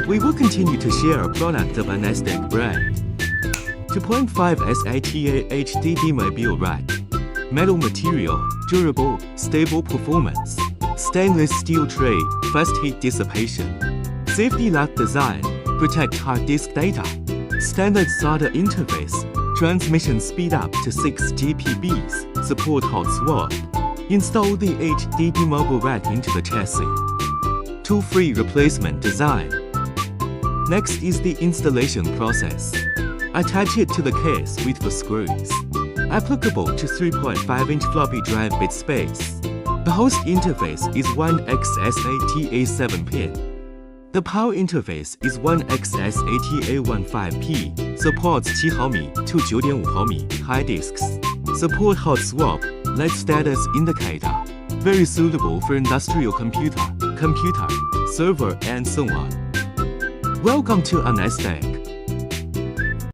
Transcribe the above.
We will continue to share a product of Unestech brand. 2.5 SATA HDD Mobile Rack. Metal material, durable, stable performance. Stainless steel tray, fast heat dissipation. Safety lock design, protect hard disk data. Standard SATA interface, transmission speed up to 6 Gbps, support hot swap. Install the HDD Mobile Rack into the chassis. Tool-free replacement design. Next is the installation process. Attach it to the case with the screws. Applicable to 3.5-inch floppy drive bit space. The host interface is 1x SATA 7-pin. The power interface is 1x SATA 15P. Supports 7mm to 9.5mm high disks. Support hot swap, LED status indicator. Very suitable for industrial computer, server, and so on. Welcome to Unestech.